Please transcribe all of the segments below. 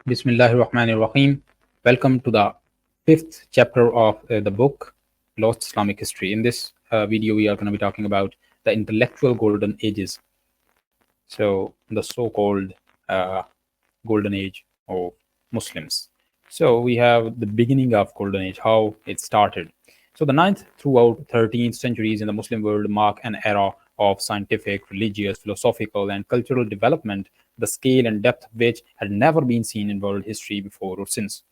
Bismillahir Rahmanir Rahim. Welcome to the fifth chapter of the book Lost Islamic History. In this video, we are going to be talking about the intellectual golden ages. So, the so called uh, golden age of Muslims. So, we have the beginning of golden age, how it started. So, the ninth throughout 13th centuries in the Muslim world mark an era of scientific, religious, philosophical, and cultural development, the scale and depth of which had never been seen in world history before or since.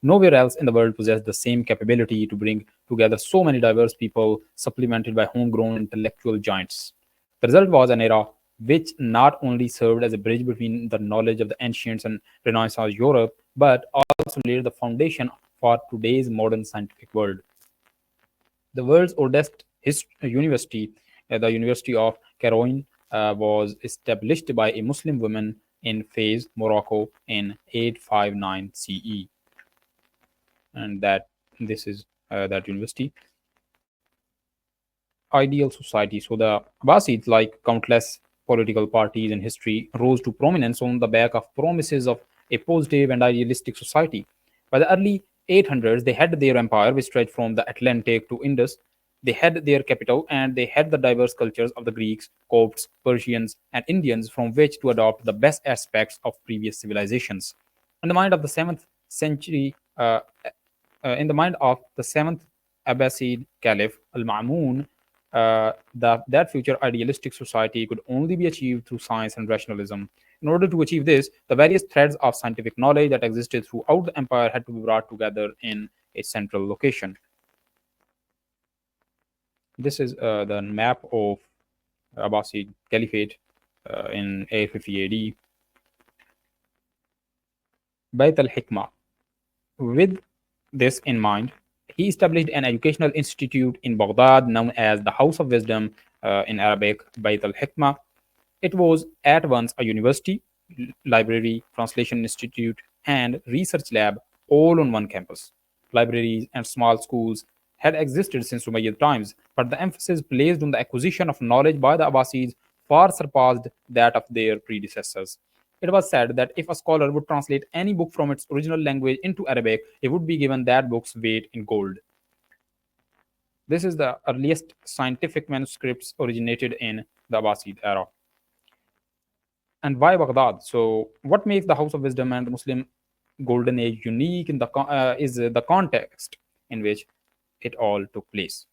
Nowhere else in the world possessed the same capability to bring together so many diverse people, supplemented by homegrown intellectual giants. The result was an era which not only served as a bridge between the knowledge of the ancients and Renaissance Europe, but also laid the foundation for today's modern scientific world. The world's oldest university, the University of Caroline, was established by a Muslim woman in Fez, Morocco, in 859 CE, and this is that university. Ideal society. So the Abbasids, like countless political parties in history, rose to prominence on the back of promises of a positive and idealistic society. By the early 800s, they had their empire, which stretched from the Atlantic to Indus. They had their capital, and they had the diverse cultures of the Greeks, Copts, Persians, and Indians from which to adopt the best aspects of previous civilizations. In the mind of the 7th century, in the mind of the 7th Abbasid Caliph Al-Ma'mun, that future idealistic society could only be achieved through science and rationalism. In order to achieve this, the various threads of scientific knowledge that existed throughout the empire had to be brought together in a central location. This is the map of Abbasid Caliphate in 850 AD. Bayt al-Hikmah. With this in mind, he established an educational institute in Baghdad known as the House of Wisdom, in Arabic, Bayt al Hikmah. It was at once a university, library, translation institute, and research lab all on one campus. Libraries and small schools had existed since Umayyad times, but the emphasis placed on the acquisition of knowledge by the Abbasids far surpassed that of their predecessors. It was said that if a scholar would translate any book from its original language into Arabic, he would be given that book's weight in gold. This is the earliest scientific manuscripts originated in the Abbasid era. And why Baghdad? So, what makes the House of Wisdom and the Muslim Golden Age unique in is the context in which it all took place.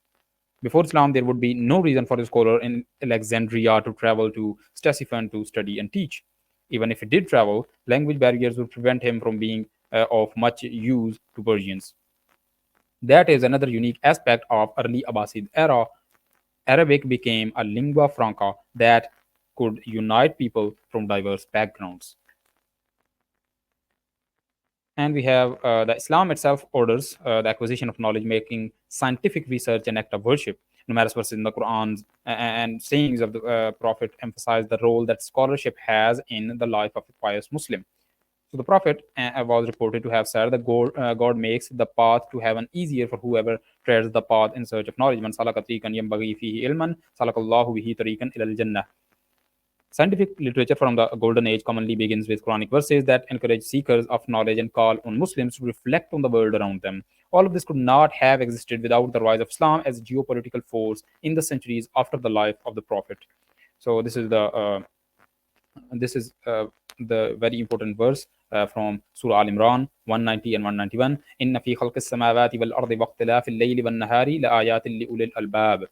Before Islam, there would be no reason for a scholar in Alexandria to travel to Ctesiphon to study and teach. Even if he did travel, language barriers would prevent him from being of much use to Persians. That is another unique aspect of early Abbasid era. Arabic became a lingua franca that could unite people from diverse backgrounds. And we have the Islam itself orders the acquisition of knowledge, making scientific research an act of worship. Numerous verses in the Quran and sayings of the Prophet emphasize the role that scholarship has in the life of a pious Muslim. So the Prophet was reported to have said that God makes the path to heaven easier for whoever treads the path in search of knowledge. Man salaka tariqan yambaghi fihi ilman, salakallahu bihi tariqan ilal jannah. Scientific literature from the Golden Age commonly begins with Quranic verses that encourage seekers of knowledge and call on Muslims to reflect on the world around them. All of this could not have existed without the rise of Islam as a geopolitical force in the centuries after the life of the Prophet. So this is the very important verse from Surah Al Imran 190 and 191. إن في خلق السماوات والأرض واختلاف الليل والنهار لآيات لأولي الألباب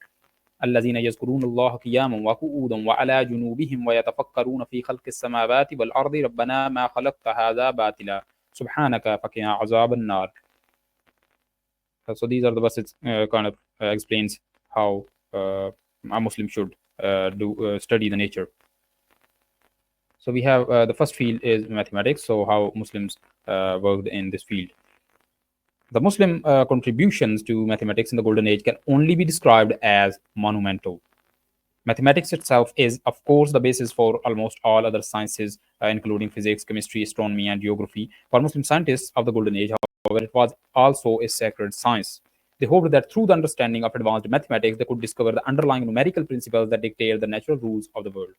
الذين يذكرون الله قياما وقعودا وعلى جنوبهم ويتفكرون في خلق السماوات والأرض ربنا ما خلقت هذا باطلا سبحانك فقنا عذاب النار. So these are the verses kind of explains how a Muslim should study the nature. So we have the first field is mathematics. So how Muslims worked in this field. The Muslim contributions to mathematics in the Golden Age can only be described as monumental. Mathematics itself is, of course, the basis for almost all other sciences, including physics, chemistry, astronomy, and geography. For Muslim scientists of the Golden Age, however, it was also a sacred science. They hoped that through the understanding of advanced mathematics, they could discover the underlying numerical principles that dictate the natural rules of the world.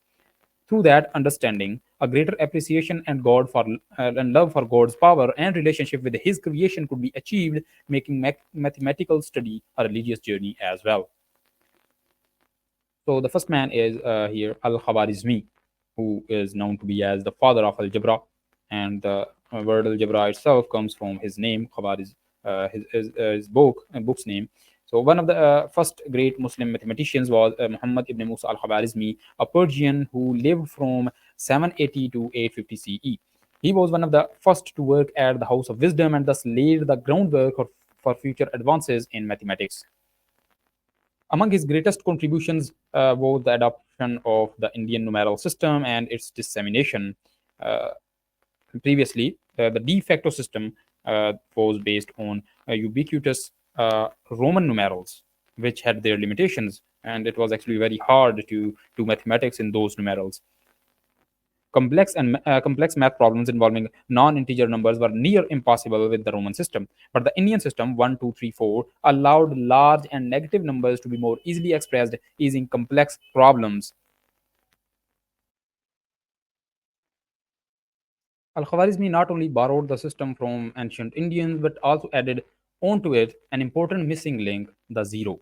Through that understanding, A greater appreciation and love for God's power and relationship with His creation could be achieved, making mathematical study a religious journey as well. So the first man is here Al-Khawarizmi, who is known to be as the father of algebra, and the word algebra itself comes from his name, Khawariz, his book's name. So one of the first great Muslim mathematicians was Muhammad ibn Musa al-Khawarizmi, a Persian who lived from 780 to 850 CE. He was one of the first to work at the House of Wisdom and thus laid the groundwork for future advances in mathematics. Among his greatest contributions was the adoption of the Indian numeral system and its dissemination. Uh, Previously, the de facto system was based on ubiquitous Roman numerals, which had their limitations, and it was actually very hard to do mathematics in those numerals. Complex math problems involving non-integer numbers were near impossible with the Roman system, but the Indian system 1, 2, 3, 4 allowed large and negative numbers to be more easily expressed, easing complex problems. Al-Khwarizmi not only borrowed the system from ancient Indians but also added onto it an important missing link, the zero.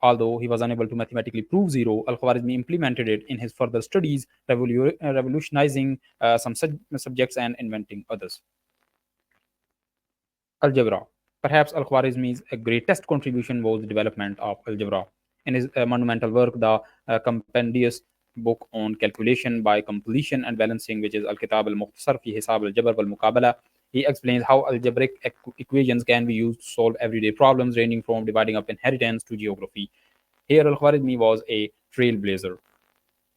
Although he was unable to mathematically prove zero, Al-Khwarizmi implemented it in his further studies, revolutionizing some subjects and inventing others. Algebra. Perhaps Al-Khwarizmi's greatest contribution was the development of algebra. In his monumental work, the compendious book on calculation by completion and balancing, which is Al-Kitab al-Mukhtasar fi Hisab al-Jabr wal-Muqabala, he explains how algebraic equations can be used to solve everyday problems ranging from dividing up inheritance to geography. Here, Al-Khwarizmi was a trailblazer.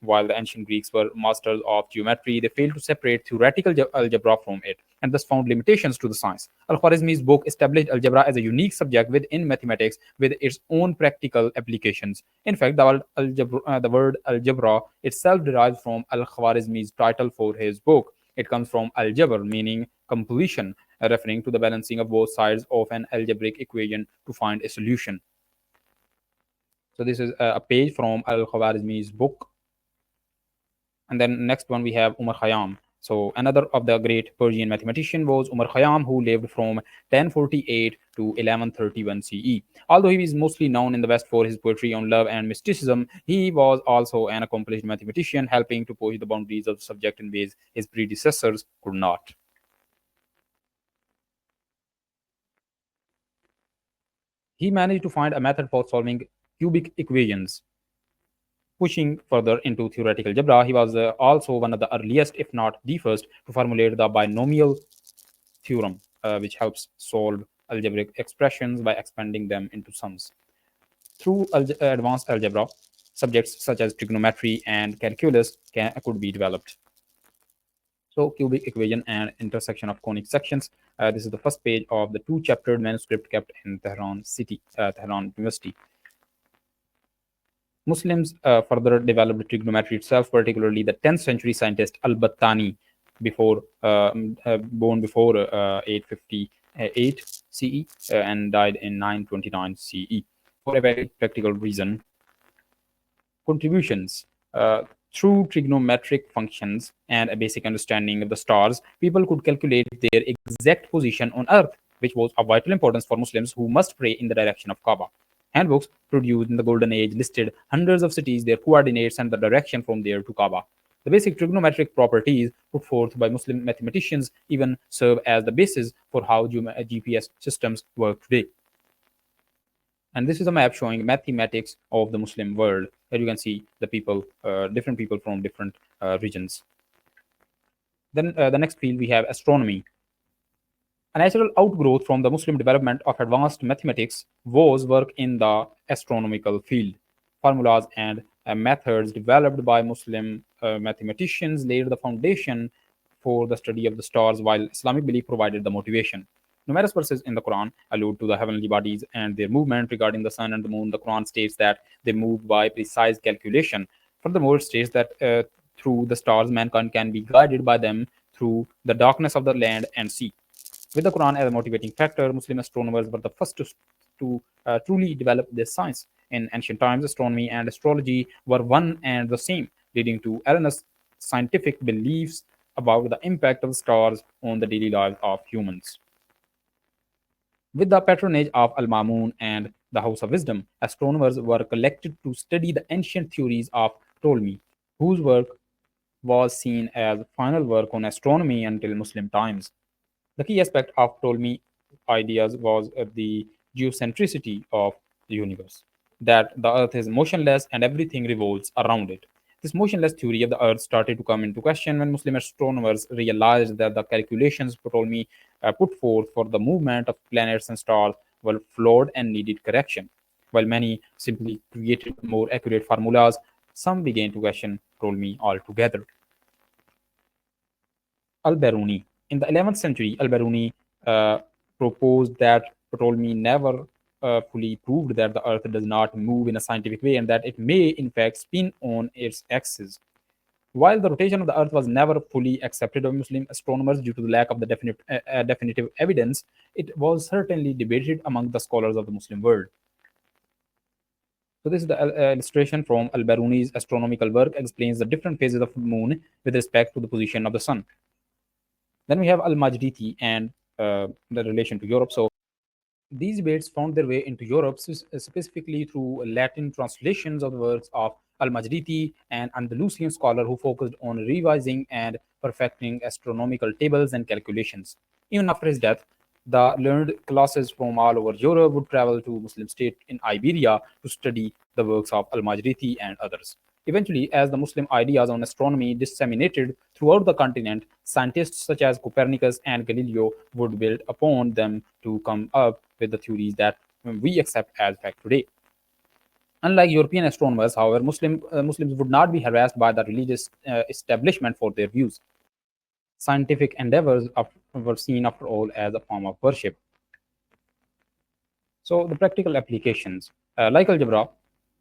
While the ancient Greeks were masters of geometry, they failed to separate theoretical algebra from it, and thus found limitations to the science. Al-Khwarizmi's book established algebra as a unique subject within mathematics with its own practical applications. In fact, the word algebra itself derives from Al-Khwarizmi's title for his book. It comes from al-jabr, meaning completion, referring to the balancing of both sides of an algebraic equation to find a solution. So this is a page from Al-Khwarizmi's book. And then next one we have Umar Khayyam. So another of the great Persian mathematician was Umar Khayyam, who lived from 1048 to 1131 CE. Although he is mostly known in the West for his poetry on love and mysticism, he was also an accomplished mathematician, helping to push the boundaries of the subject in ways his predecessors could not. He managed to find a method for solving cubic equations. Pushing further into theoretical algebra, he was also one of the earliest, if not the first, to formulate the binomial theorem, which helps solve algebraic expressions by expanding them into sums. Through advanced algebra, subjects such as trigonometry and calculus could be developed. So, cubic equation and intersection of conic sections. This is the first page of the two-chaptered manuscript kept in Tehran University. Muslims further developed trigonometry itself, particularly the 10th century scientist Al-Battani, born before 858 CE and died in 929 CE. For a very practical reason, contributions. Through trigonometric functions and a basic understanding of the stars, people could calculate their exact position on Earth, which was of vital importance for Muslims who must pray in the direction of Kaaba. Handbooks produced in the Golden Age listed hundreds of cities, their coordinates, and the direction from there to Kaaba. The basic trigonometric properties put forth by Muslim mathematicians even serve as the basis for how GPS systems work today. And this is a map showing mathematics of the Muslim world. Here you can see the people, different people from different regions. Then the next field we have astronomy. A natural outgrowth from the Muslim development of advanced mathematics was work in the astronomical field. Formulas and methods developed by Muslim mathematicians laid the foundation for the study of the stars, while Islamic belief provided the motivation. Numerous verses in the Quran allude to the heavenly bodies and their movement. Regarding the sun and the moon, the Quran states that they move by precise calculation. Furthermore, it states that through the stars, mankind can be guided by them through the darkness of the land and sea. With the Quran as a motivating factor, Muslim astronomers were the first to truly develop this science. In ancient times, astronomy and astrology were one and the same, leading to erroneous scientific beliefs about the impact of stars on the daily lives of humans. With the patronage of Al Mamun and the House of Wisdom, astronomers were collected to study the ancient theories of Ptolemy, whose work was seen as final work on astronomy until Muslim times. The key aspect of Ptolemy ideas was the geocentricity of the universe, that the Earth is motionless and everything revolves around it. This motionless theory of the Earth started to come into question when Muslim astronomers realized that the calculations Ptolemy put forth for the movement of planets and stars were flawed and needed correction. While many simply created more accurate formulas, some began to question Ptolemy altogether. Al-Biruni. In the 11th century, Al-Biruni uh, proposed that Ptolemy never fully proved that the Earth does not move in a scientific way and that it may, in fact, spin on its axis. While the rotation of the Earth was never fully accepted by Muslim astronomers due to the lack of the definitive evidence, it was certainly debated among the scholars of the Muslim world. So this is the illustration from Al-Biruni's astronomical work explains the different phases of the moon with respect to the position of the sun. Then we have Al-Majditi and the relation to Europe. So these debates found their way into Europe specifically through Latin translations of the works of Al-Majditi, an Andalusian scholar who focused on revising and perfecting astronomical tables and calculations. Even after his death, the learned classes from all over Europe would travel to Muslim state in Iberia to study the works of Al-Majditi and others. Eventually, as the Muslim ideas on astronomy disseminated throughout the continent, scientists such as Copernicus and Galileo would build upon them to come up with the theories that we accept as fact today. Unlike European astronomers, however, Muslims would not be harassed by the religious establishment for their views. Scientific endeavors were seen, after all, as a form of worship. So the practical applications, like algebra,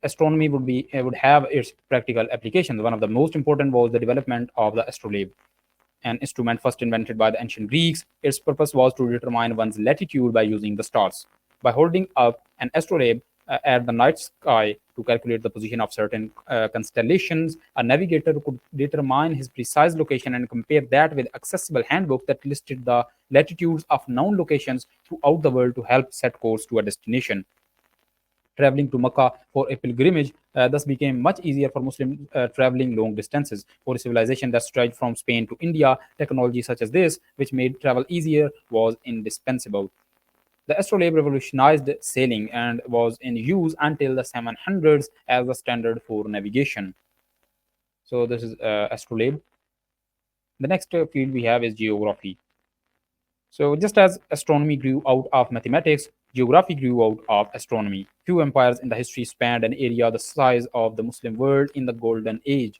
astronomy would have its practical applications. One of the most important was the development of the astrolabe, an instrument first invented by the ancient Greeks. Its purpose was to determine one's latitude by using the stars. By holding up an astrolabe at the night sky to calculate the position of certain constellations, a navigator could determine his precise location and compare that with accessible handbook that listed the latitudes of known locations throughout the world to help set course to a destination. Traveling to Makkah for a pilgrimage thus became much easier for Muslims traveling long distances. For a civilization that stretched from Spain to India, technology such as this, which made travel easier, was indispensable. The astrolabe revolutionized sailing and was in use until the 700s as the standard for navigation. So this is astrolabe. The next field we have is geography. So, just as astronomy grew out of mathematics, geography grew out of astronomy. Few empires in the history spanned an area the size of the Muslim world in the Golden Age.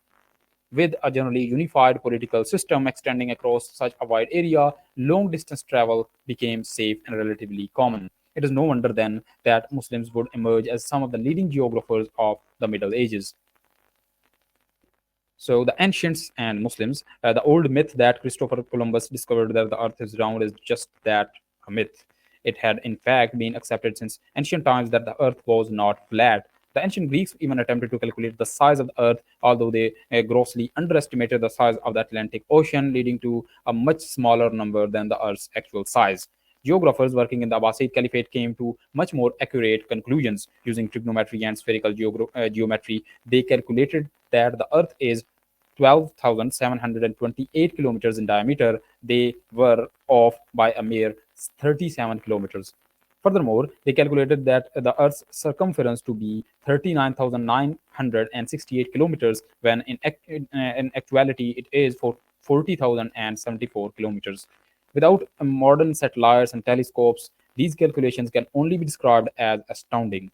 With a generally unified political system extending across such a wide area, long distance travel became safe and relatively common. It is no wonder then that Muslims would emerge as some of the leading geographers of the Middle Ages. So the ancients and Muslims, the old myth that Christopher Columbus discovered that the Earth is round is just that, a myth. It had in fact been accepted since ancient times that the Earth was not flat. The ancient Greeks even attempted to calculate the size of the Earth, although they grossly underestimated the size of the Atlantic Ocean, leading to a much smaller number than the Earth's actual size. Geographers working in the Abbasid Caliphate came to much more accurate conclusions using trigonometry and spherical geometry. They calculated that the Earth is 12,728 kilometers in diameter. They were off by a mere 37 kilometers. Furthermore, they calculated that the Earth's circumference to be 39,968 kilometers, when in actuality it is for 40,074 kilometers. Without modern satellites and telescopes, these calculations can only be described as astounding.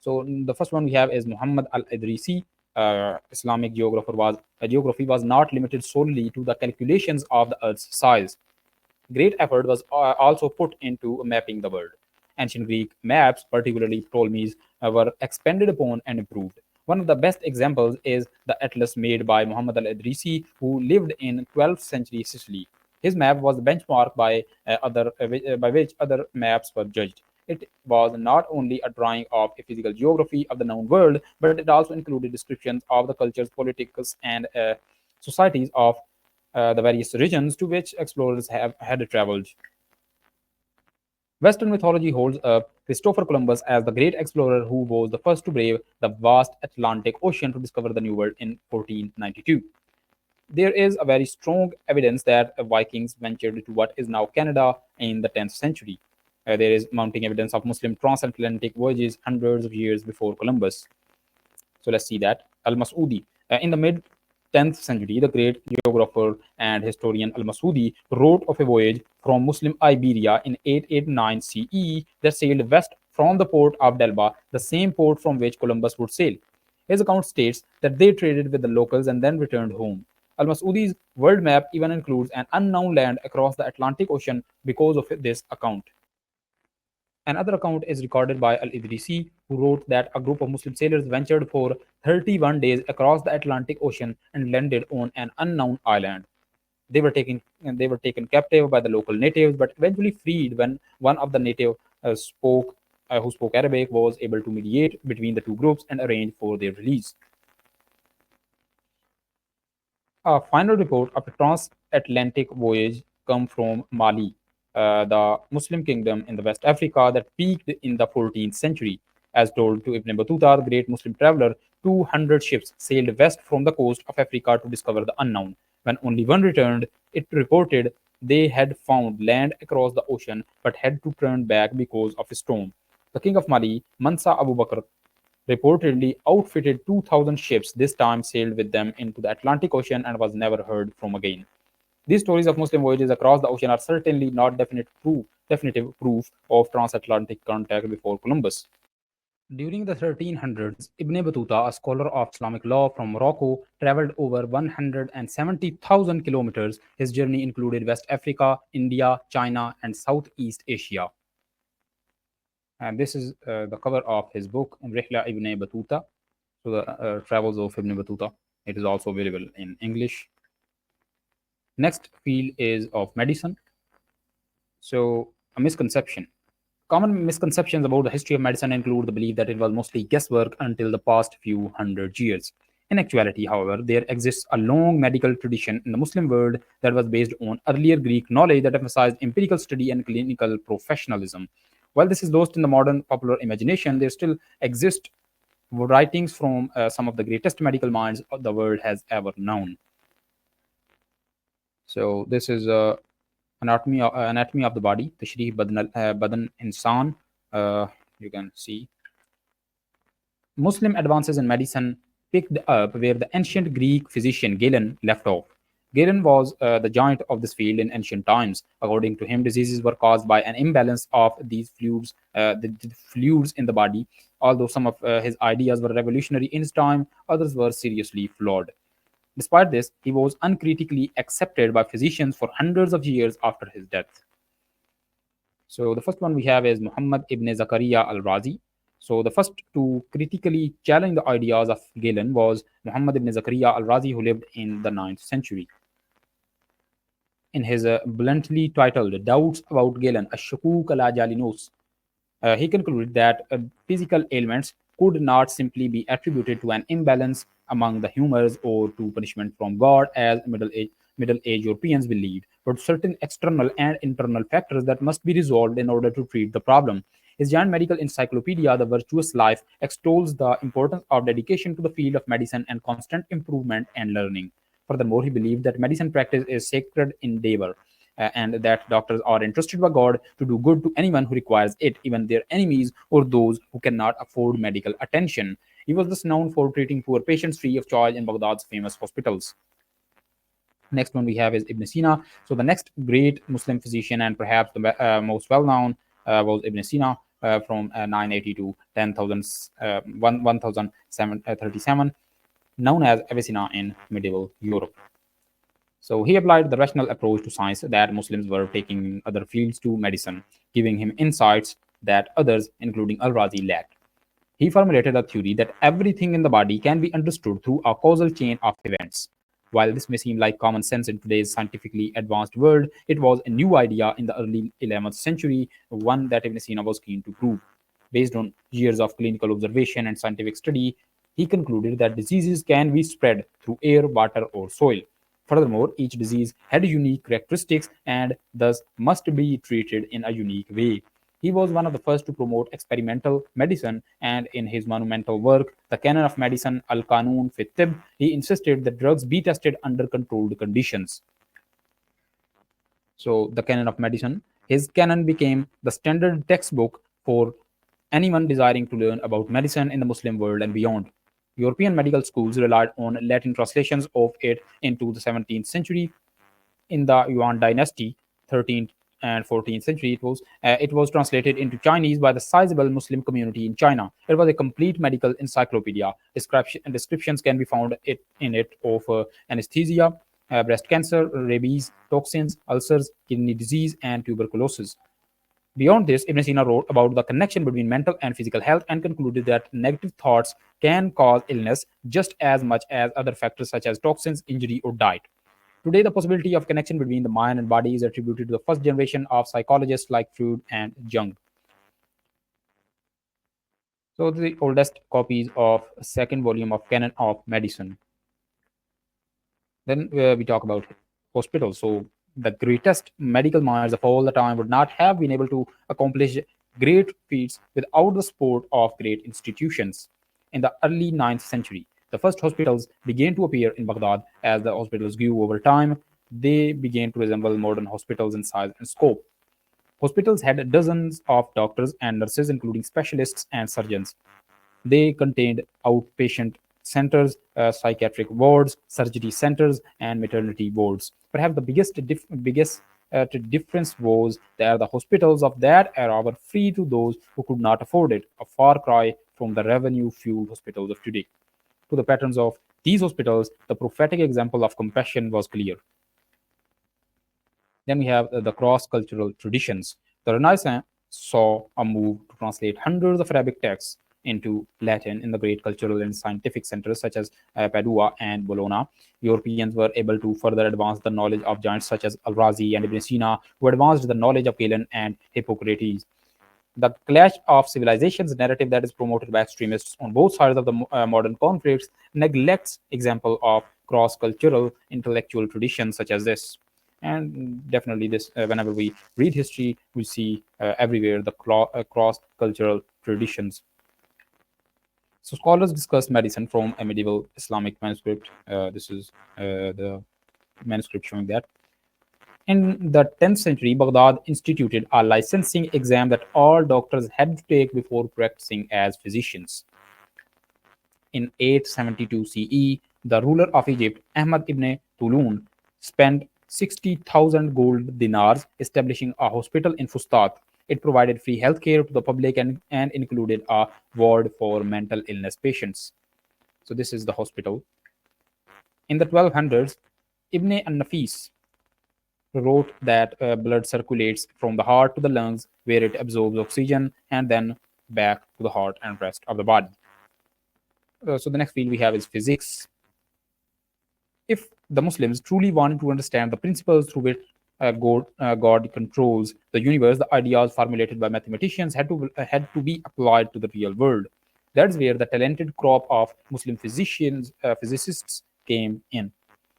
So the first one we have is Muhammad al-Idrisi. Islamic geography was not limited solely to the calculations of the Earth's size. Great effort was also put into mapping the world. Ancient Greek maps, particularly Ptolemy's, were expanded upon and improved. One of the best examples is the atlas made by Muhammad al-Idrisi, who lived in 12th century Sicily. His map was the benchmark by which other maps were judged. It was not only a drawing of a physical geography of the known world, but it also included descriptions of the cultures, politics, and societies of the various regions to which explorers had traveled. Western mythology holds up Christopher Columbus as the great explorer who was the first to brave the vast Atlantic Ocean to discover the New World in 1492. There is a very strong evidence that Vikings ventured to what is now Canada in the 10th century. There is mounting evidence of Muslim transatlantic voyages hundreds of years before Columbus. So let's see that. Al Masudi. In the mid 10th century, the great geographer and historian Al Masudi wrote of a voyage from Muslim Iberia in 889 CE that sailed west from the port of Delba, the same port from which Columbus would sail. His account states that they traded with the locals and then returned home. Al Masudi's world map even includes an unknown land across the Atlantic Ocean because of this account. Another account is recorded by Al-Idrisi, who wrote that a group of Muslim sailors ventured for 31 days across the Atlantic Ocean and landed on an unknown island. They were taken captive by the local natives, but eventually freed when one of the native who spoke Arabic was able to mediate between the two groups and arrange for their release. A final report of a transatlantic voyage come from Mali, the Muslim kingdom in the West Africa that peaked in the 14th century. As told to Ibn Battuta, the great Muslim traveler, 200 ships sailed west from the coast of Africa to discover the unknown. When only one returned, it reported they had found land across the ocean but had to turn back because of a storm. The king of Mali, Mansa Abu Bakr, reportedly outfitted 2,000 ships, this time sailed with them into the Atlantic Ocean and was never heard from again. These stories of Muslim voyages across the ocean are certainly not definitive proof of transatlantic contact before Columbus. During the 1300s, Ibn Battuta, a scholar of Islamic law from Morocco, traveled over 170,000 kilometers. His journey included West Africa, India, China, and Southeast Asia. And this is the cover of his book, Rihla Ibn Battuta, so the travels of Ibn Battuta. It is also available in English. Next field is of medicine. So, a misconception. Common misconceptions about the history of medicine include the belief that it was mostly guesswork until the past few hundred years. In actuality, however, there exists a long medical tradition in the Muslim world that was based on earlier Greek knowledge that emphasized empirical study and clinical professionalism. While this is lost in the modern popular imagination, there still exist writings from some of the greatest medical minds the world has ever known. So this is anatomy of the body, Tashrih Badan Insan. You can see Muslim advances in medicine picked up where the ancient Greek physician Galen left off. Galen was the giant of this field in ancient times. According to him, diseases were caused by an imbalance of these fluids, the fluids in the body. Although some of his ideas were revolutionary in his time, others were seriously flawed. Despite this, he was uncritically accepted by physicians for hundreds of years after his death. So the first one we have is Muhammad ibn Zakaria al-Razi. So the first to critically challenge the ideas of Galen was Muhammad ibn Zakaria al-Razi, who lived in the 9th century. In his bluntly titled Doubts About Galen, Ash-Shukuk ala Jalinos, he concluded that physical ailments could not simply be attributed to an imbalance among the humors or to punishment from God, as Middle Age Europeans believed, but certain external and internal factors that must be resolved in order to treat the problem. His giant medical encyclopedia, The Virtuous Life, extols the importance of dedication to the field of medicine and constant improvement and learning. Furthermore, he believed that medicine practice is sacred endeavor, and that doctors are entrusted by God to do good to anyone who requires it, even their enemies or those who cannot afford medical attention. He was thus known for treating poor patients free of charge in Baghdad's famous hospitals. Next one we have is Ibn Sina. So the next great Muslim physician and perhaps the most well-known was Ibn Sina from 980 to 1037, known as Avicenna in medieval Europe. So he applied the rational approach to science that Muslims were taking in other fields to medicine, giving him insights that others, including Al-Razi, lacked. He formulated a theory that everything in the body can be understood through a causal chain of events. While this may seem like common sense in today's scientifically advanced world, it was a new idea in the early 11th century, one that Ibn Sina was keen to prove. Based on years of clinical observation and scientific study, he concluded that diseases can be spread through air, water, or soil. Furthermore, each disease had unique characteristics and thus must be treated in a unique way. He was one of the first to promote experimental medicine, and in his monumental work, The Canon of Medicine Al Qanun fi Tib, he insisted that drugs be tested under controlled conditions. So, the canon of medicine, his canon became the standard textbook for anyone desiring to learn about medicine in the Muslim world and beyond. European medical schools relied on Latin translations of it into the 17th century. In the Yuan dynasty, 13th and 14th century, it was translated into Chinese by the sizable Muslim community in China. It was a complete medical encyclopedia. Descriptions can be found in it of anesthesia, breast cancer, rabies, toxins, ulcers, kidney disease, and tuberculosis. Beyond this, Ibn Sina wrote about the connection between mental and physical health and concluded that negative thoughts can cause illness just as much as other factors such as toxins, injury, or diet. Today, the possibility of connection between the mind and body is attributed to the first generation of psychologists like Freud and Jung. So, the oldest copies of second volume of Canon of Medicine. Then we talk about hospitals. So, the greatest medical minds of all the time would not have been able to accomplish great feats without the support of great institutions. In the early 9th century, the first hospitals began to appear in Baghdad. As the hospitals grew over time, they began to resemble modern hospitals in size and scope. Hospitals had dozens of doctors and nurses, including specialists and surgeons. They contained outpatient centers, psychiatric wards, surgery centers, and maternity wards. Perhaps the biggest difference was that the hospitals of that era were free to those who could not afford it, a far cry from the revenue-fueled hospitals of today. To the patrons of these hospitals, the prophetic example of compassion was clear. Then we have the cross-cultural traditions. The Renaissance saw a move to translate hundreds of Arabic texts into Latin in the great cultural and scientific centers such as Padua and Bologna. Europeans were able to further advance the knowledge of giants such as Al-Razi and Ibn Sina, who advanced the knowledge of Galen and Hippocrates. The clash of civilizations narrative that is promoted by extremists on both sides of the modern conflicts neglects example of cross-cultural intellectual traditions such as this. And definitely this, whenever we read history, we see everywhere the cross-cultural traditions. So scholars discuss medicine from a medieval Islamic manuscript. This is the manuscript showing that. In the 10th century, Baghdad instituted a licensing exam that all doctors had to take before practicing as physicians. In 872 CE, the ruler of Egypt, Ahmad ibn Tulun, spent 60,000 gold dinars establishing a hospital in Fustat. It provided free healthcare to the public and included a ward for mental illness patients. So, this is the hospital. In the 1200s, Ibn al-Nafis wrote that blood circulates from the heart to the lungs, where it absorbs oxygen and then back to the heart and rest of the body. So, the next field we have is physics. If the Muslims truly wanted to understand the principles through which God controls the universe, the ideas formulated by mathematicians had to be applied to the real world. That's where the talented crop of Muslim physicists came in.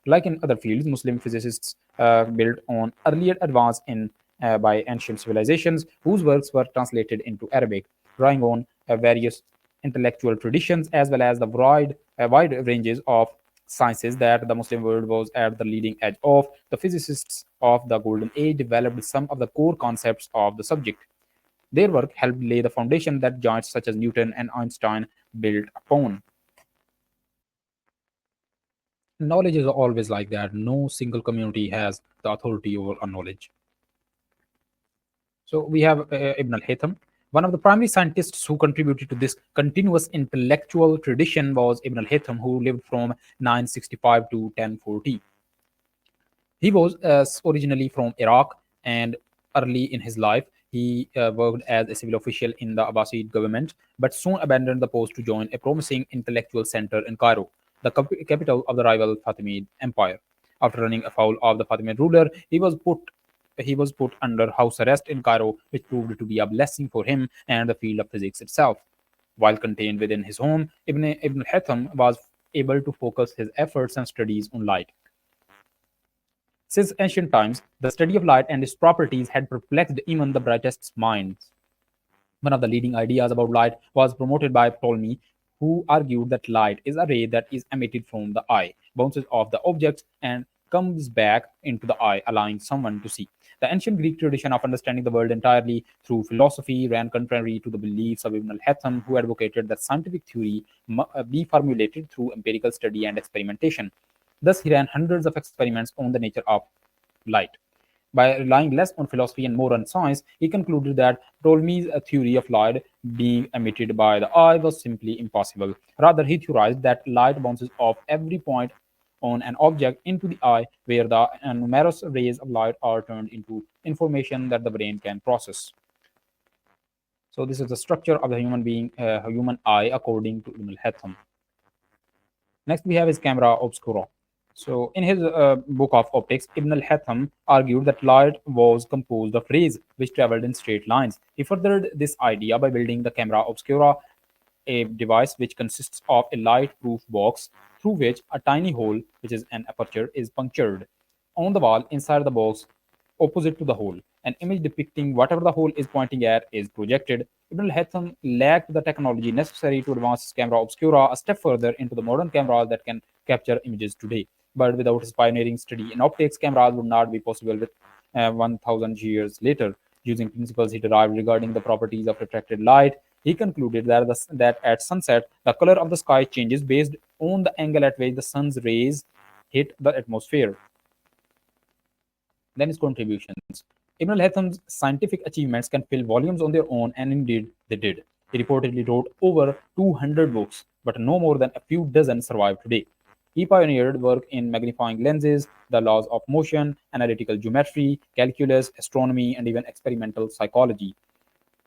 Like in other fields, Muslim physicists built on earlier advance in by ancient civilizations whose works were translated into Arabic, drawing on various intellectual traditions as well as the wide ranges of sciences that the Muslim world was at the leading edge of. The physicists of the Golden Age developed some of the core concepts of the subject. Their work helped lay the foundation that giants such as Newton and Einstein built upon. Knowledge is always like that. No single community has the authority over a knowledge. So we have Ibn al-Haytham. One of the primary scientists who contributed to this continuous intellectual tradition was Ibn al-Haytham, who lived from 965 to 1040. He was originally from Iraq, and early in his life, he worked as a civil official in the Abbasid government, but soon abandoned the post to join a promising intellectual center in Cairo. the capital of the rival Fatimid Empire. After running afoul of the Fatimid ruler, he was put under house arrest in Cairo, which proved to be a blessing for him and the field of physics itself. While contained within his home, Ibn Haytham was able to focus his efforts and studies on light. Since ancient times, the study of light and its properties had perplexed even the brightest minds. One of the leading ideas about light was promoted by Ptolemy, who argued that light is a ray that is emitted from the eye, bounces off the objects, and comes back into the eye, allowing someone to see. The ancient Greek tradition of understanding the world entirely through philosophy ran contrary to the beliefs of Ibn al-Haytham, who advocated that scientific theory be formulated through empirical study and experimentation. Thus, he ran hundreds of experiments on the nature of light. By relying less on philosophy and more on science, he concluded that Ptolemy's theory of light being emitted by the eye was simply impossible. Rather, he theorized that light bounces off every point on an object into the eye, where the numerous rays of light are turned into information that the brain can process. So, this is the structure of the human eye, according to Ibn al-Haytham. Next, we have his camera obscura. So, in his book of optics, Ibn al-Haytham argued that light was composed of rays which traveled in straight lines. He furthered this idea by building the camera obscura, a device which consists of a light-proof box through which a tiny hole, which is an aperture, is punctured. On the wall inside the box, opposite to the hole, an image depicting whatever the hole is pointing at is projected. Ibn al-Haytham lacked the technology necessary to advance his camera obscura a step further into the modern cameras that can capture images today. But without his pioneering study in optics, cameras would not be possible with 1,000 years later. Using principles he derived regarding the properties of refracted light, he concluded that at sunset, the color of the sky changes based on the angle at which the sun's rays hit the atmosphere. Then his contributions. Ibn al-Haytham's scientific achievements can fill volumes on their own, and indeed they did. He reportedly wrote over 200 books, but no more than a few dozen survive today. He pioneered work in magnifying lenses, the laws of motion, analytical geometry, calculus, astronomy, and even experimental psychology.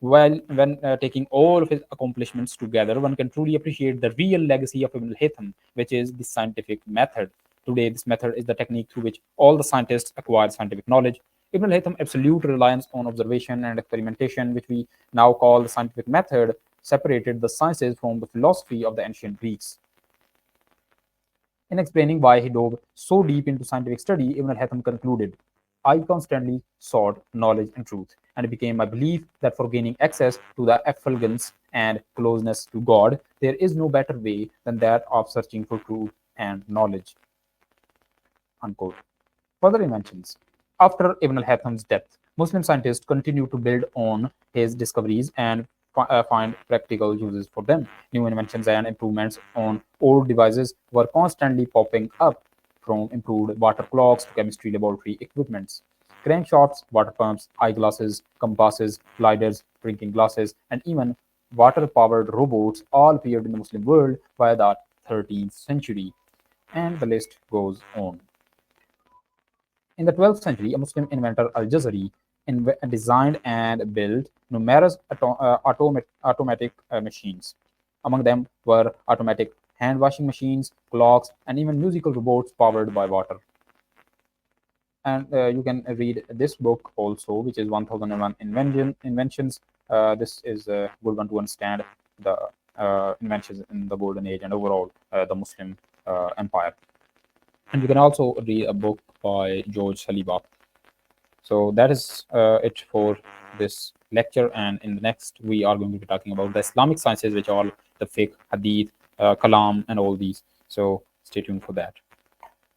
While when taking all of his accomplishments together, one can truly appreciate the real legacy of Ibn al-Haytham, which is the scientific method. Today, this method is the technique through which all the scientists acquire scientific knowledge. Ibn al-Haytham's absolute reliance on observation and experimentation, which we now call the scientific method, separated the sciences from the philosophy of the ancient Greeks. In explaining why he dove so deep into scientific study, Ibn al-Haytham concluded, I constantly sought knowledge and truth, and it became my belief that for gaining access to the effulgence and closeness to God, there is no better way than that of searching for truth and knowledge. Unquote. Further inventions. After Ibn al-Haytham's death, Muslim scientists continued to build on his discoveries and find practical uses for them. New inventions and improvements on old devices were constantly popping up, from improved water clocks to chemistry laboratory equipments. Crankshots, water pumps, eyeglasses, compasses, gliders, drinking glasses, and even water-powered robots all appeared in the Muslim world by the 13th century. And the list goes on. In the 12th century, a Muslim inventor Al-Jazari designed and built numerous automatic machines. Among them were automatic hand washing machines, clocks, and even musical robots powered by water. And you can read this book also, which is 1001 Inventions. This is a good one to understand the inventions in the Golden Age and overall the Muslim empire. And you can also read a book by George Saliba. So that is it for this lecture. And in the next, we are going to be talking about the Islamic sciences, which are the fiqh, hadith, kalam, and all these. So stay tuned for that.